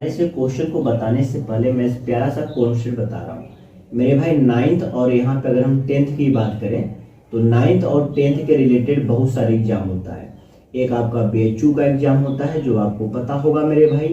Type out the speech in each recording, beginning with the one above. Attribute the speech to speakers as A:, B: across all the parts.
A: ऐसे क्वेश्चन को बताने से पहले मैं प्यारा सा कॉन्सेप्ट बता रहा हूँ मेरे भाई। नाइन्थ और यहाँ पे अगर हम टेंथ की बात करें तो नाइन्थ और टेंथ के रिलेटेड बहुत सारे एग्जाम होता है। एक आपका बीएचयू का एग्जाम होता है जो आपको पता होगा मेरे भाई।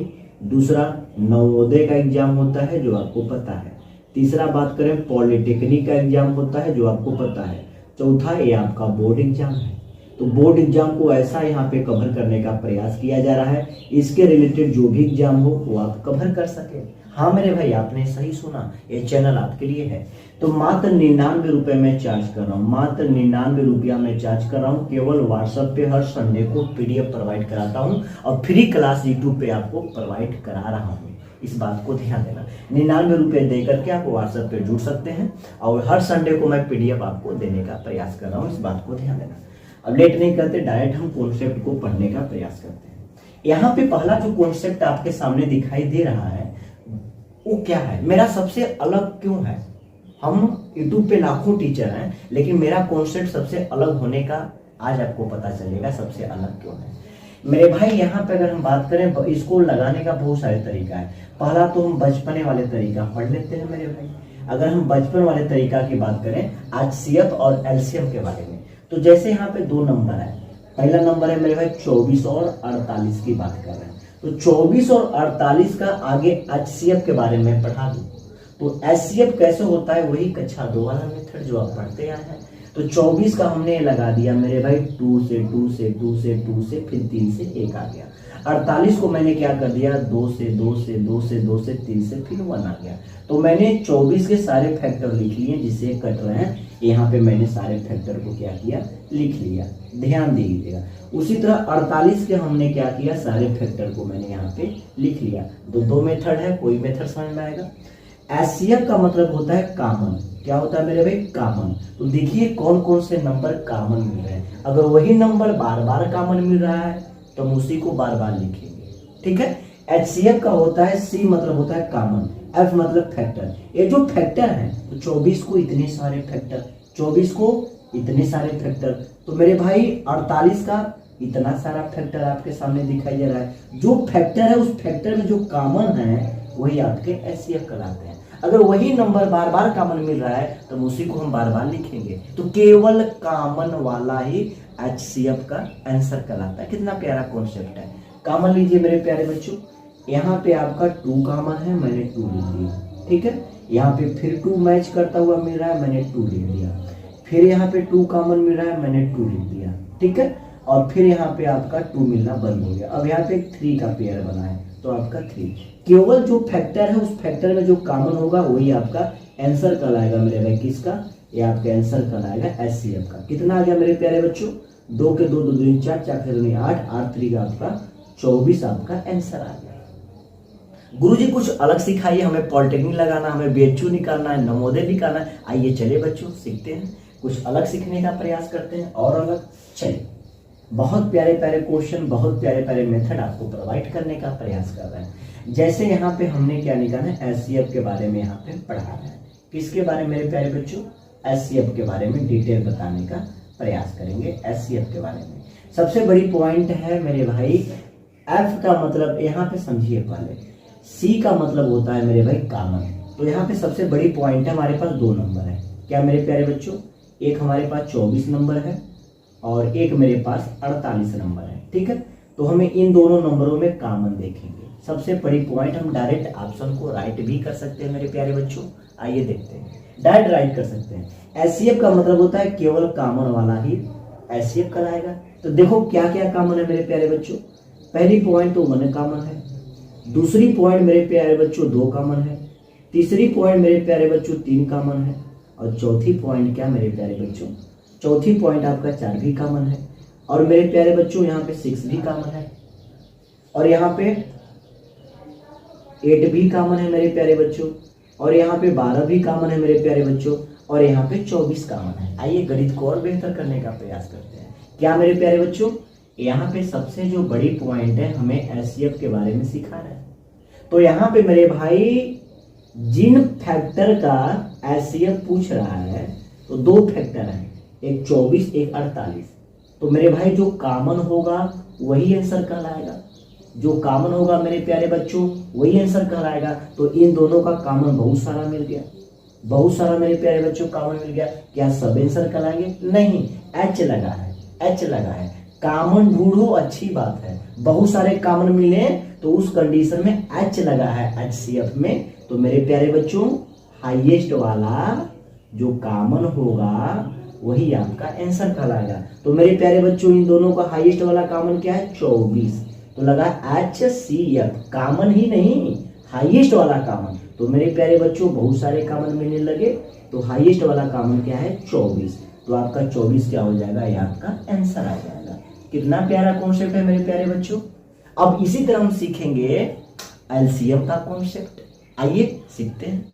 A: दूसरा नवोदय का एग्जाम होता है जो आपको पता है। तीसरा बात करें पॉलिटेक्निक का एग्जाम होता है जो आपको पता है। चौथा ये आपका बोर्ड एग्जाम है। तो बोर्ड एग्जाम को ऐसा यहाँ पे कवर करने का प्रयास किया जा रहा है, इसके रिलेटेड जो भी एग्जाम हो वो आप कवर कर सके। हाँ मेरे भाई, आपने सही सुना, ये चैनल आपके लिए है। तो मात्र 99 रुपए में चार्ज कर रहा हूँ, मात्र 99 रुपया में चार्ज कर रहा हूँ। केवल व्हाट्सएप पे हर संडे को पीडीएफ प्रोवाइड कराता हूँ और फ्री क्लास यूट्यूब पे आपको प्रोवाइड करा रहा हूँ। इस बात को ध्यान देना, 99 रुपये दे करके आप व्हाट्सएप पे जुड़ सकते हैं और हर संडे को मैं पीडीएफ आपको देने का प्रयास कर रहा हूँ। इस बात को ध्यान देना। अब लेट नहीं करते, डायरेक्ट हम कॉन्सेप्ट को पढ़ने का प्रयास करते हैं। यहाँ पे पहला जो कॉन्सेप्ट आपके सामने दिखाई दे रहा है वो क्या है, मेरा सबसे अलग क्यों है। हम यूट्यूब पे लाखों टीचर हैं लेकिन मेरा कॉन्सेप्ट सबसे अलग होने का आज आपको पता चलेगा सबसे अलग क्यों है मेरे भाई। यहाँ पे अगर हम बात करें इसको लगाने का बहुत सारे तरीका है। पहला तो हम बचपने वाले तरीका पढ़ लेते हैं मेरे भाई। अगर हम बचपन वाले तरीका की बात करें HCF और LCM के बारे में, तो जैसे यहाँ पे दो नंबर है। पहला नंबर है मेरे भाई 24 और 48 की बात कर रहे हैं, तो 24 और 48 का आगे HCF के बारे में पढ़ा दूं तो HCF कैसे होता है, वही कक्षा 2 वाला मेथड जो आप पढ़ते आए हैं। तो 24 का हमने लगा दिया मेरे भाई 2 से 2 से 2 से 2 से फिर 3 से 1 आ गया। 48 को मैंने क्या कर दिया 2 से 2 से 2 से 2 से 3 से फिर 1 आ गया। तो मैंने 24 के सारे फैक्टर लिख लिए जिसे कट रहे हैं, यहाँ पे मैंने सारे फैक्टर को क्या किया लिख लिया, ध्यान दीजिएगा। उसी तरह 48 के हमने क्या किया, सारे फैक्टर को मैंने यहाँ पे लिख लिया। दो मेथड है, कोई मेथड समझ में आएगा। HCF का मतलब होता है कॉमन। क्या होता है मेरे भाई, कॉमन। तो देखिए कौन कौन से नंबर कॉमन मिल रहे हैं। अगर वही नंबर बार बार कॉमन मिल रहा है तो हम उसी को बार बार लिखेंगे, ठीक है। HCF का होता है C मतलब होता है कॉमन, F मतलब फैक्टर। ये जो फैक्टर है तो 24 को इतने सारे फैक्टर, 24 को इतने सारे फैक्टर, तो मेरे भाई 48 का इतना सारा फैक्टर आपके सामने दिखाई दे रहा है। जो फैक्टर है उस फैक्टर में जो कॉमन है वही आपके HCF कहलाते हैं। अगर वही नंबर बार बार कॉमन मिल रहा है तो उसी को हम बार बार लिखेंगे। तो केवल कॉमन वाला ही HCF का आंसर कहलाता है। कितना प्यारा कॉन्सेप्ट है। कॉमन लीजिए मेरे प्यारे बच्चों, यहाँ पे आपका 2 कॉमन है, मैंने 2 लिख दिया, ठीक है। यहाँ पे फिर 2 मैच करता हुआ मिल रहा है, मैंने 2 लिख दिया। फिर यहाँ पे 2 कॉमन मिल रहा है, मैंने 2 लिख दिया, ठीक है। और फिर यहाँ पे आपका 2 मिलना बंद हो गया। अब यहाँ पे 3 का पेयर बना है तो आपका 3। केवल जो फैक्टर है उस फैक्टर में जो कॉमन होगा वही आपका आंसर कहलाएगा मेरे भाई। किसका, ये आपका आंसर कहलाएगा HCF का। कितना आ गया मेरे प्यारे बच्चों, 2 के 2 2 दूनी 4, 4 के 2 8, 8 3 का आपका 24 आपका आंसर आ गया। गुरुजी कुछ अलग सिखाइए, हमें पॉलिटेक्निक लगाना, हमें बीएचयू निकालना है, नवोदय निकालना है। आइए चलिए बच्चों सीखते हैं, कुछ अलग सीखने का प्रयास करते हैं और अलग। चलिए, बहुत प्यारे प्यारे क्वेश्चन, बहुत प्यारे प्यारे मेथड आपको प्रोवाइड करने का प्रयास कर रहे हैं। जैसे यहाँ पे हमने क्या निकाला है, HCF के बारे में यहाँ पे पढ़ा है। किसके बारे में मेरे प्यारे बच्चों, HCF के बारे में डिटेल बताने का प्रयास करेंगे। HCF के बारे में सबसे बड़ी पॉइंट है मेरे भाई, F का मतलब यहाँ पे समझिए पहले, C का मतलब होता है मेरे भाई कॉमन। तो यहाँ पे सबसे बड़ी पॉइंट है, हमारे पास 2 नंबर है। क्या मेरे प्यारे बच्चों, एक हमारे पास 24 नंबर है और एक मेरे पास 48 नंबर है, ठीक है। तो हमें इन दोनों नंबरों में कॉमन देखेंगे। सबसे बड़ी पॉइंट, हम डायरेक्ट ऑप्शन को राइट भी कर सकते हैं मेरे प्यारे बच्चों। आइए देखते हैं, डायरेक्ट राइट कर सकते हैं। HCF का मतलब होता है केवल कॉमन वाला ही HCF कहलाएगा। तो देखो क्या क्या कॉमन है मेरे प्यारे बच्चों। पहली पॉइंट तो 1 कॉमन है, दूसरी पॉइंट मेरे प्यारे बच्चों 2 कॉमन है, तीसरी पॉइंट मेरे प्यारे बच्चों 3 कॉमन है, और चौथी पॉइंट क्या मेरे प्यारे बच्चों, चौथी पॉइंट आपका 4 भी कॉमन है, और मेरे प्यारे बच्चों यहाँ पे 6 भी कॉमन है, और यहाँ पे 8 भी कॉमन है मेरे प्यारे बच्चों, और यहाँ पे 12 भी कॉमन है मेरे प्यारे बच्चों, और यहाँ पे 24 कॉमन है। आइए गणित को और बेहतर करने का प्रयास करते हैं। क्या मेरे प्यारे बच्चों, यहाँ पे सबसे जो बड़ी पॉइंट है, हमें HCF के बारे में सिखा रहा है। तो यहाँ पे मेरे भाई जिन फैक्टर का HCF पूछ रहा है तो 2 फैक्टर हैं, एक 24 एक 48। तो मेरे भाई जो कॉमन होगा वही आंसर कहलाएगा। जो कॉमन होगा मेरे प्यारे बच्चों वही आंसर कहलाएगा। तो इन दोनों का कॉमन बहुत सारा मिल गया, बहुत सारा मेरे प्यारे बच्चों कॉमन मिल गया। क्या सब आंसर कहलाएंगे? नहीं, एच लगा है, एच लगा है। कॉमन ढूंढो, अच्छी बात है, बहुत सारे कॉमन मिले तो उस कंडीशन में एच लगा है HCF में। तो मेरे प्यारे बच्चों हाईएस्ट वाला जो कॉमन होगा वही आपका आंसर कहलाएगा। तो मेरे प्यारे बच्चों इन दोनों का हाईएस्ट वाला कॉमन क्या है? 24। तो लगा HCF, कॉमन ही नहीं हाईएस्ट वाला कॉमन। तो मेरे प्यारे बच्चों बहुत सारे कॉमन मिलने लगे, तो हाईएस्ट वाला कॉमन क्या है? 24। तो आपका 24 क्या हो जाएगा? ये आपका आंसर आ जाएगा। कितना प्यारा कॉन्सेप्ट है मेरे प्यारे बच्चों। अब इसी तरह हम सीखेंगे LCM का कॉन्सेप्ट। आइए सीखते हैं।